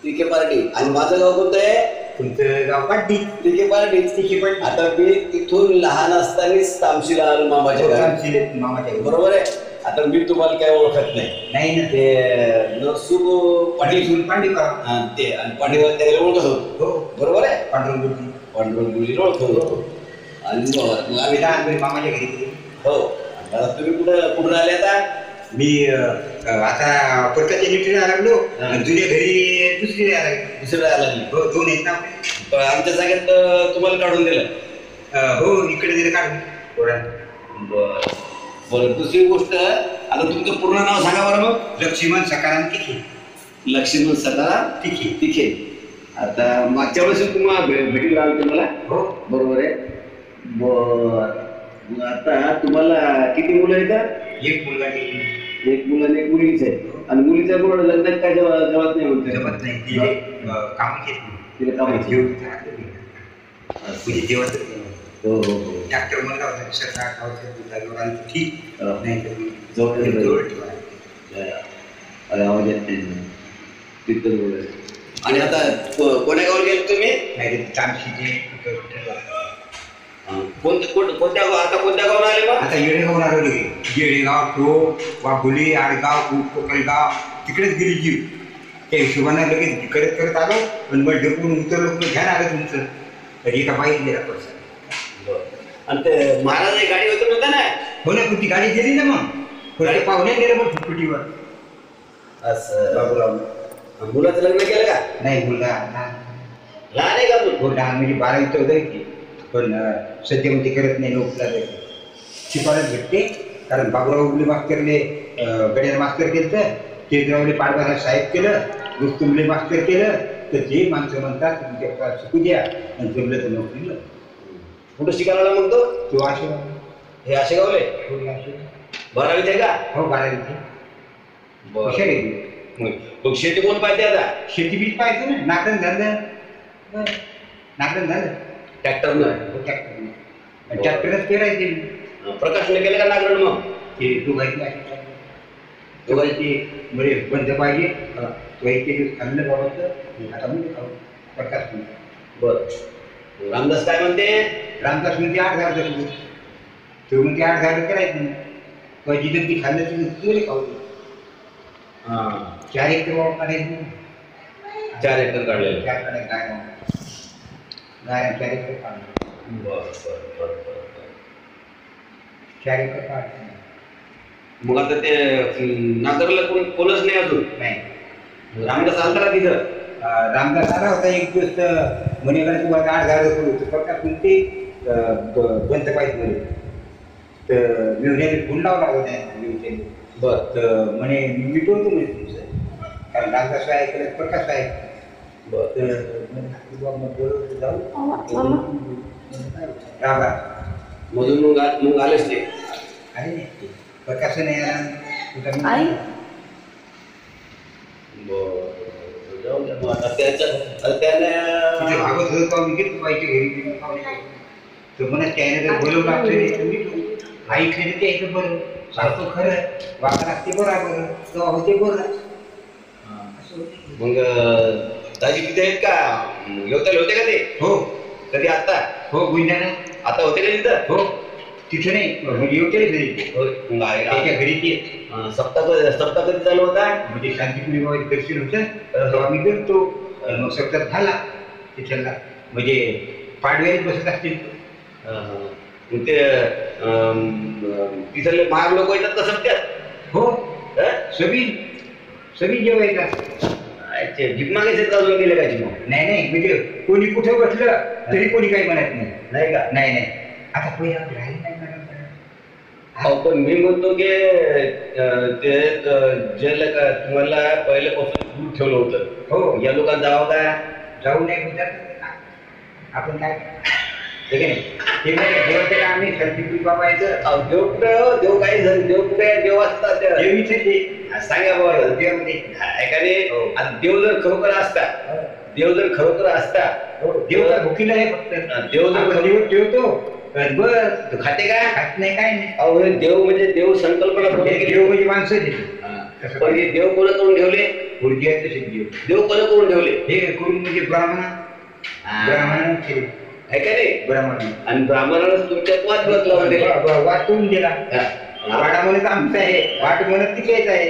तिके party. आणि माझं गाव कोणतं आहे? तुमचं गाव पाटी. तिके पार्टी. तिके पाटी. आता मी इथून लहान असतानाच तामशीला आलो मामाच्या घरी. मामाच्या. बरोबर आहे. आता मी तुम्हाला काय ओळखत नाही. नाही ना. ते नरसू पाटील पांडेकर ते आणि पांडेकर त्याला ओळखत होतो. बरोबर आहे. पांडुरंग गुरुजी ओळखत होतो. आणि मग आम्ही लहानपणी मामाच्या घरी. हो. आता तुम्ही कुठून आले आता? मी आता परकाच्या नीतीला लागलो. जुन्या घरी दुसरी दुसऱ्या लागली. हो, दोन आहेत ना. आमच्या जागेत तुम्हाला काढून दिलं. हो, इकडे दिलं काढून. बरं. दुसरी गोष्ट, आता तुमचं पूर्ण नाव सांगा बरं मग. लक्ष्मण सकाराम तिखे. लक्ष्मण सकाराम तिखे. आता मागच्या वेळेस तुम्हाला भेटीला आलो तुम्हाला. हो, बरोबर आहे. बरं. आता तुम्हाला किती मुलं आहेत? एक मुलगा एक मुलं आणि एक मुलीच आहे. आणि मुलीच्या मुलं लग्नात काय जवळ नाही म्हणते. जमत नाही. काम घेत तिला कामाची जेवण. हो हो हो. डॉक्टर म्हणला होता सरकार ठीक नाही जवळ आवाज येत नाही तिथं बोलायचं. आणि आता कोण्या गावाला गेले तुम्ही? कोणत्या गावाला आले मग? आता येडेगावला आलो. येडेगाव, टोक, वाघोली, आडगाव, कोकलगाव तिकडेच गेली जीव. त्या हिशोबाने लगेच करत आलो. पण मग ढकून उतरलो. घ्या आलं तुमचं. तर एका बाईक दिला पैसा. आणि ते महाराज गाडी होत नव्हता ना. हो ना, ती गाडी गेली ना. मग गाडी पाहुण्यात गेलं मग फुटफुटीवर. असं बाबूराव. मुलाचं लग्न केलं का? नाही, मुलगा लहान आहे का? हो, लहान म्हणजे 12वीत होतं की. पण सध्या मध्ये करत नाही. नोकरीला जायचं शिकवायला भेटते. कारण बाबूराव उगले मास्टरने गड्याला मास्तर केलं. केंद्रावले पाडबाला साहेब केलं. रुस्तुमले मास्तर केलं. तर जे माणसं म्हणतात तुमच्या शिकू द्या आणि जमलं तर नोकरीला. कुठं शिकायला म्हणतो तो आशेगाव. हे आशेगावले? 12वीत आहे का? हो, 12वीत. हुशार आहे. मग शेती कोण पाहिजे आता? शेती बीज पाहिजे ना. नागरण झालं. ट्रॅक्टरनं. ट्रॅक्टरच पेरायचे. प्रकाशने केलं का नागरण? मग ते दोघांची म्हणजे बंद पाहिजे. तो एक दिवस खाल्लं बाबाचं. आता म्हणजे प्रकाश. बरं. रामदास काय म्हणते? रामदास म्हणते 8 झालं. तो म्हणते 8 झालं करायचं नाही. जिथं ती खाल्लं तिथे खाऊ. 4 एकर वाव काढायचं. 4 एकर काढलेलं. 4 काढायचं. गाय 4 एकर काढलं. 4 एकर काढलं. मग आता ते नागरला कोणच नाही अजून? नाही. रामदास आलता का तिथं? रामदास आला होता एक दिवस. म्हणे तुम्हाला 8 झालं. प्रकाश म्हणते बंद पाहिजे म्हणे. तर मी फोन लावला होता. बरं. तर म्हणे मी मिटवतो म्हणे तुमचं. कारण रामदास ऐकलं प्रकाश आहे. मधून मग आलेच ते प्रकाश नाही त्याने बोलवलं आई खेळते यायचं बरं. सांगतो खरं वागत असते बरोबर. तेव्हा होते बरं. मग दाजी तिथे आहेत का? येवताला होते का ते? हो. कधी? आता? हो, गुंजाने आता होते का तिथं? हो, तिथे नाही. येवते घरी. त्याच्या घरी ते सप्ताह कधी चालू होता? म्हणजे शांतीपुरी बाबा दर्शन होतं. तेव्हा मी गेलतो. मग सप्ताह झाला तिथला. म्हणजे पाडव्यात बसत असतील. ते तिथले महार लोक येतात का सप्त्यात? हो, सगळी जेवायचं. जिगमागायचे अजून गेले का? जिम नाही. म्हणजे कोणी कुठे बसलं तरी कोणी काही म्हणत नाही का? नाही. आता पहिला राहील नाही मॅडम. पण मी म्हणतो की ते जे तुम्हाला पहिल्यापासून दूर ठेवलं होतं. हो, या लोकांना जावं का? जाऊ नये. आपण काय देवाचे आम्ही शांतीपुरी बाबा यायचं. देव कुठे? देव काही देव कुठे? देव असतात देवीचे ते सांगा बाबा. देवामध्ये देव जर खरोखर असता देव तर भुकीला आहे फक्त. देव जर ठेवतो बरं खाते काय? खात नाही काय नाही. अहो, देव म्हणजे देव संकल्पना. देव म्हणजे माणसं. पण हे देव कोणाकडून ठेवले? पुढची आहे तशी देव. देव कोण करून ठेवले हे करून म्हणजे ब्राह्मण केले आहे का नाही? ब्राह्मण आणि ब्राह्मणानं तुमच्यात वाद बदलावून दिला. वाटून दिला. वाडा म्हणत आमचं आहे, वाट म्हणत तिकडेच आहे.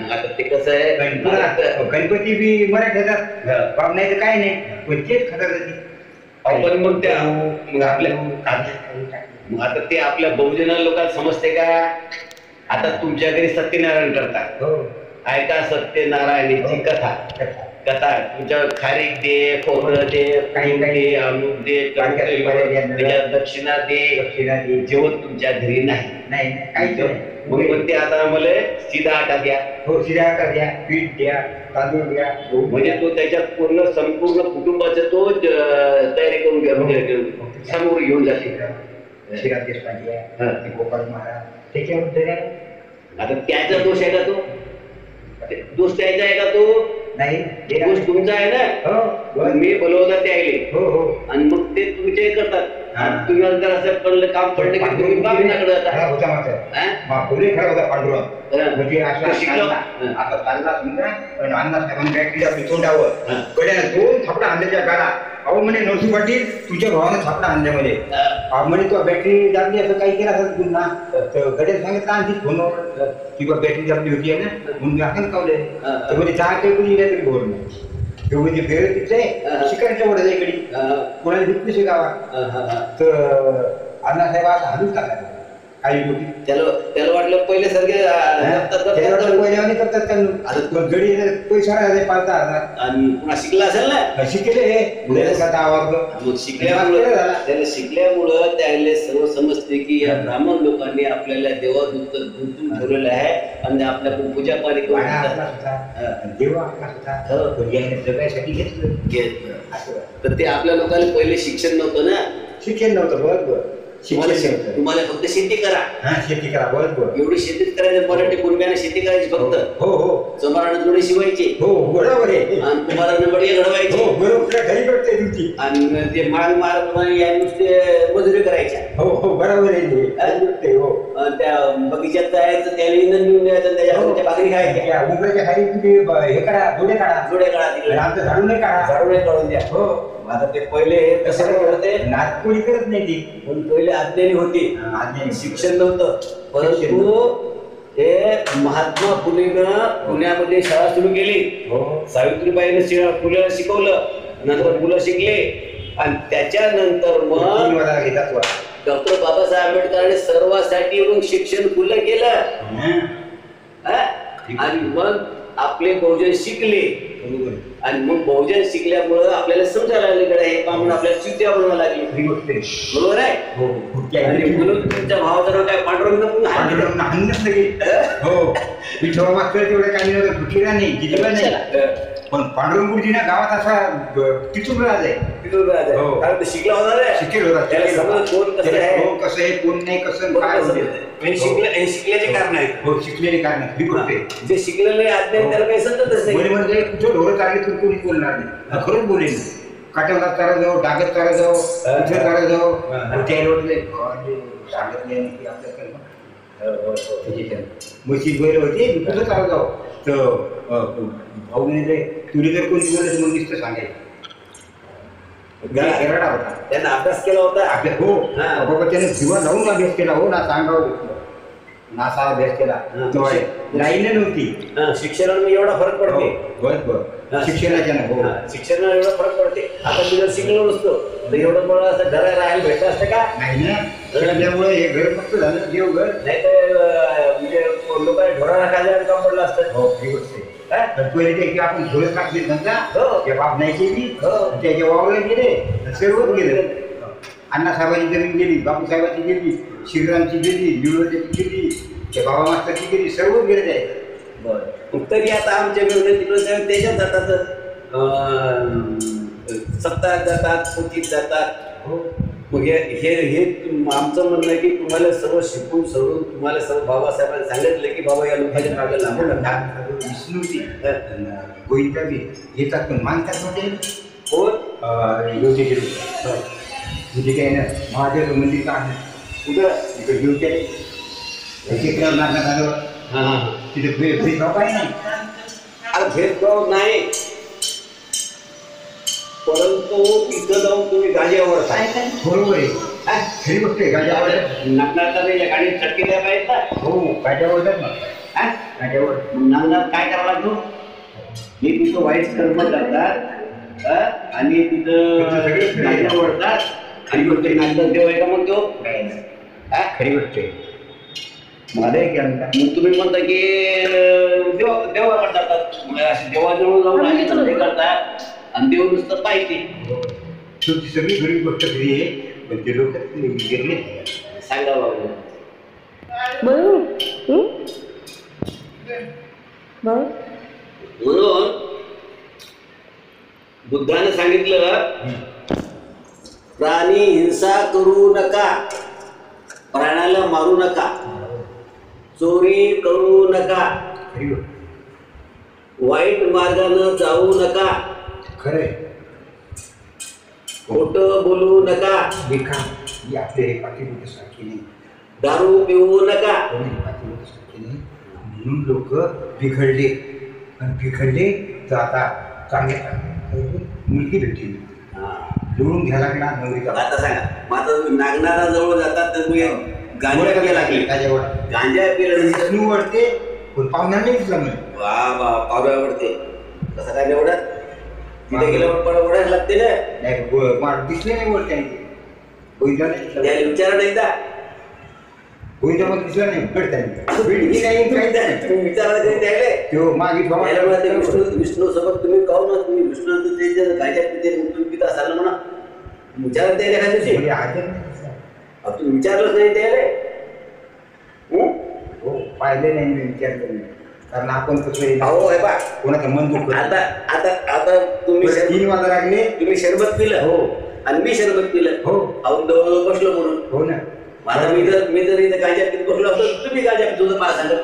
मग आता ते कसं आहे, गणपती बी मराठ्यात बाब नाही तर काय नाही, पण तेच खातात. आपण मग त्या मग आपल्या मग आता ते आपल्या बहुजन लोकांना समजते का? आता तुमच्या घरी सत्यनारायण करतात, ऐका सत्यनारायणाची कथा. तुमच्या खारीक दे, खोबरं दे, काही दे, अमुक दे, त्याच्यात दक्षिणा दे. जेवण तुमच्या घरी नाही. मग ते आता मला सीधा आटा द्या. हो, सीधा आटा द्या, पीठ द्या, तांदूळ द्या. म्हणजे तो त्याच्यात संपूर्ण कुटुंबाचं तो तयारी करून घ्या, म्हणजे समोर घेऊन जाते. श्रीराम देशपांडे, गोपाल महाराज त्याच्याबद्दल. आता त्याचा दोष आहे का तो? दोष त्याचा आहे का तो? नाही, दोष तुमचा आहे ना. मी बोलवता ते आले आणि मग ते तुमचे करतात. तुम्ही जर असं पडलं काम पडलं की तुम्ही बाबीनाकडे जाता. म्हणजे आता चालला समजा अण्णासाहेबांनी बॅटरी आपली तोंडावर गड्यानं 2 थापडा आणल्याच्या गाडा. अहो म्हणे नवसी पाटील तुझ्या भावानं थापडा आणल्यामध्ये म्हणे तो बॅटरी दाबली असं काही केलं असं पुन्हा गड्यात सांगितलं आणखी फोनवर की बा बॅटरी दाबली होती आहे ना म्हणून मी आपण कावले. तर म्हणजे 10 काही कोणी तरी बोल नाही. ते म्हणजे फेर तिथे शिकायच्या वडे इकडे कोणाला दिसली गावात. तर अण्णासाहेब आता हालूच टाकायला काही गोष्टी त्याला वाटलं पहिले सारखे गडी पैसा पाळता आणि पुन्हा शिकला असेल ना. शिकले मग शिकल्यामुळं त्याला सर्व समजते की या ब्राह्मण लोकांनी आपल्याला देवा गुंतून ठेवलेलं आहे आणि आपल्याकडून पूजा पाणी देव जगायसाठी घेतलं. तर ते आपल्या लोकांना पहिले शिक्षण नव्हतं ना. शिक्षण नव्हतं. बरोबर. तुम्हाला फक्त शेती करा. शेती करा. बरोबर. एवढी शेतीच करायची. मराठी कुणब्याने शेती करायची फक्त. हो. समारानं जोडे शिवायचे. हो, बरोबर आहे. आणि तुम्हाला नबडिया घडवायचे. हो, बरोबर. घरी करते तुमची. आणि ते माळ मार या नुसते मजुरी करायच्या. हो, बरोबर आहे. हो, त्या बगीच्यात जायचं, त्याला इंधन घेऊन द्यायचं, त्याच्या भाकरी खायच्या. उंबऱ्याच्या खाली तुम्ही हे करा, जोडे काढा तिकडे. आमचं झाडू नाही काढून द्या. हो. आता ते पहिले कसं करते, नागपुडी करत नाही ती. पण पहिले अज्ञानी होती, शिक्षण नव्हतं. परंतु हे महात्मा फुलेनं पुण्यामध्ये शाळा सुरू केली. सावित्रीबाईनं फुलेला शिकवलं, नंतर मुलं शिकले आणि त्याच्यानंतर मग डॉक्टर बाबासाहेब आंबेडकरांनी सर्वांसाठी मग शिक्षण खुलं केलं. आणि मग आपले बहुजन शिकले आणि मग बहुजन शिकल्यामुळं आपल्याला समजायला लागले हे काम आपल्याला चिंता बनवायला लागली. बरोबर आहे. आणि म्हणून तुमच्या भावाचं नाव काय पांडुरंग विठोबा मास्तर तेवढं काही नाही. पण पांडुरंगपुरजी ना गावात असा टिचून राहत आहे. कारण ते शिकला होता रे. शिकेल होता. त्याला समज कोण कसं आहे, कसं आहे, कोण नाही, कसं काय हे शिकल्याचे कारण आहेत. हो, शिकलेले कारण. जे शिकलेले अज्ञानी त्याला काही समजतच नाही. म्हणजे कुठं ढोरं चालले तर कोणी बोलणार नाही. खरंच बोलेल. काट्यावर चारा जाऊ, डागत चारा जाऊ, कुठे चारा जाऊ, सांगत नाही की आपल्याकडे म्हशी बैल होती कुठं चारा जाऊ. तर भाऊ म्हणजे तुरी जर कोणी बोलत मग नुसतं सांगायचं. त्यांना अभ्यास केला होता. हो बाबा त्याने जीवन लावून अभ्यास केला. हो ना, सांगावं नासा अभ्यास केला. लाईन नव्हती. शिक्षणाला एवढा फरक पडते. बरोबर. शिक्षणाच्या शिक्षणाला एवढा फरक पडते. आता मी जर शिकलो नसतो तर एवढं मला असं घरा राहायला भेटलं असतं का? नाही ना. त्यामुळे हे घर फक्त झालं देवघर. नाही तर म्हणजे लोकांना ढोरा खायला काम पडलं असतं. हो, पहिले ते आपण झोळत टाकले समजा त्या बाप नाही केली, त्याच्या वावरला गेले, सर्वच गेले. अण्णासाहेबांची जमीन गेली, बापूसाहेबांची गेली, श्रीरामची गेली, निवडण्याची गेली, त्या बाबा मास्तरची गेली, सर्वच गेले जायचं. बरं. तरी आता आमच्याकडे तिकडे त्याच्यात जातात, सप्ताहात जातात, पोथीत जातात. मग हे आमचं म्हणणं आहे की तुम्हाला सर्व शिकून सवरून तुम्हाला सर्व बाबासाहेबांनी सांगितलं की बाबा या लोकांच्या मागे लांबून विष्णूची गोविंदा बी येतात पण मानतात म्हणजे कोण योगी म्हणजे काय ना महादेव मंदिर आहे कुठं इकडे घेऊन केले नागनाथाजवळ. तिथे फ्री शॉप आहे ना, आज भेदभाव नाही, परंतु तिथं जाऊन तुम्ही गाडी आवडताय. बरोबर आहे. हा? खरी गोष्ट आहे. गाडी आवडतात. नागनाथला नाही गाडी चटके द्या पाहिजे ना. हो गाडी आवडतात ना. हा? गाडी आवडतात. मग नागनाथ काय करावं लागतो, हे तिथं वाईट कर्म करतात हा? आणि तिथं गाडी आवडतात आणि मग ते नागनाथ देव आहे का मग तो नाही ना. हा? खरी गोष्ट आहे. मला एक म्हणता मग तुम्ही म्हणता की देवाकडे जातात, मग असे देवाजवळ जाऊन आणि हे करतात आणि देव नुसतं पाहिजे. तुमची सगळी खरी गोष्ट खरी आहे, पण ते लोक गिरले सांगा बाबा. म्हणून बुद्धाने सांगितलं प्राणी हिंसा करू नका, प्राण्याला मारू नका, चोरी करू नका, खरी गोष्ट. वाईट मार्गानं जाऊ नका, खरंय. खोटं बोलू नका, लेखा ही आपले पाठीबुट सारखी नाही, दारू पिऊ नका. पाठीबुट सारखी नाही. म्हणून लोक बिघडले आणि बिघडले तर आता चांगले मुलगी भेटली, जुळून घ्यायला लागला नवरीचा. आता सांगा, मग आता तुम्ही नागनाथाजवळ जातात तर तुम्ही गांजा प्यायला लागले, गांजा पिल्यानंतर निवडते पण पाहुण्या नाही दिसला म्हणजे. वा वा पावड्या आवडते, कसं काय निवडत, तिथे गेल्यावर पण ओढायला लागते ना. नाही दिसले नाही वरते गोविंदा नाही दिसला. त्याला विचारा नाही का, गोविंदा मला दिसला नाही भेटताना विचारायला काही त्याले तो मागे विष्णू सोबत तुम्ही काहू ना, तुम्ही विष्णू गांजा पिते तुम्ही पिता असाल ना म्हणा, विचारत त्याला एखाद्या दिवशी. तुम्ही विचारलंच नाही त्याले. हो पाहिले नाही मी विचार करून, कारण आपण कसं हो आहे बा, कोणाचं मन दुखत. आता आता आता तुम्ही 3 वाजा लागले, तुम्ही शरबत पिलं हो आणि मी शरबत पिलं, हो आपण जवळ बसलो म्हणून. हो ना. मला मी जर इथे गांजा पित बसलो असतो, तुम्ही गांजा पित होतं मला सांगत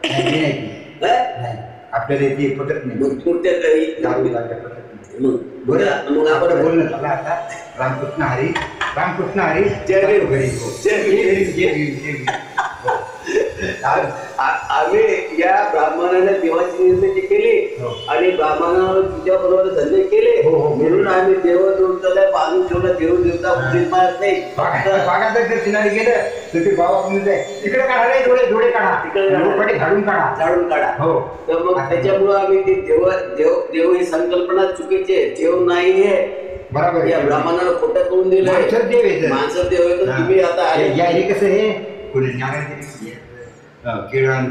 नाही नाही. आपल्याला ते पटत नाही. मग तुमच्या काही दारू गांजा पटत नाही. मग आपण बोलणं झालं आता. रामकृष्ण हरी, रामकृष्ण हरी, जय देव. घरी हो. जय भीम. आम्ही या ब्राह्मणाने देवाची निर्मिती केली हो. आणि ब्राह्मणावर तुझ्या बरोबर धंदे केले, हो, हो. म्हणून आम्ही देव देवताला बांधून ठेवला, देव देवता उडीत मारत नाही. बागात जर किनारी गेलं तर ते बाबा म्हणून जाय तिकडे काढा, डोळे काढा, तिकडे लोखंडे झाडून काढा, झाडून काढा. हो. तर मग त्याच्यामुळं आम्ही ते देव ही संकल्पना चुकीची आहे, देव नाही आहे. बरोबर. या ब्राह्मणाला खोटं करून दिलं, माणसं देव आहे. माणसं देव आहे. तर तुम्ही आता हे कसं हे कोणी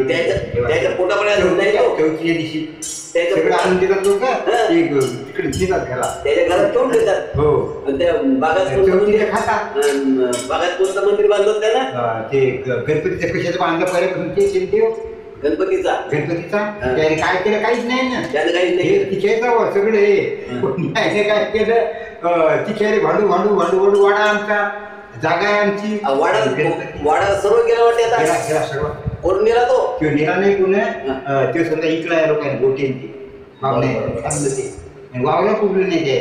त्याच्या पोटापर्यंत नाही जाऊ. चौथीच्या दिवशी त्याच्या सगळं आणून देतात लोक, तिकडे देतात घराला. त्याच्या घरात ठेवून देतात. हो. आणि त्या बागात कोणतं मंदिर खातात. बागात कोणतं मंदिर बांधलं त्याला, ते गणपतीच्या कशाचं बांधलं पहिल्यापासून ते देव गणपतीचा. त्याने काय केलं काहीच नाही ना. त्यानं काहीच नाही. तिच्यावर सगळं हे काय केलं, तिच्यावर भांडू वाडा आमचा, जागा आहे आमची. वाडा सर्व गेला वाटते आता. सर्व कोण नेला तो नेला नाही पुन्हा. ते समजा इकला लोकांनी गोट्यांची चांगलं ते वावरं पुरलं नाही ते.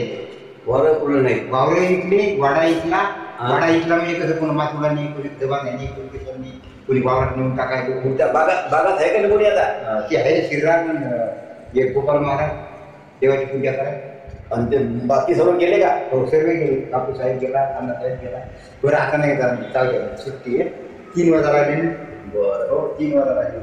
वावर पूर्ण नाही. वावरं इकले, वाडा इकला. वाडा इकला म्हणजे कसं कोणी मातुला नाही, कोणी दबा नाही, कोणी कशाला नाही, कोणी वावरात नेऊन टाकायचं. त्या बागात आहे का नाही कोणी आता. ते आहे श्रीराम, एक गोपाल महाराज देवाची पूजा करा. आणि ते बाकी सर्व गेले का. हो सर्व गेले. कापू साहेब गेला, अण्णा साहेब गेला. बरं आता नाही चालू सुट्टी आहे. 3 वाजा लागले. बरं. हो 3 वाजा लागले.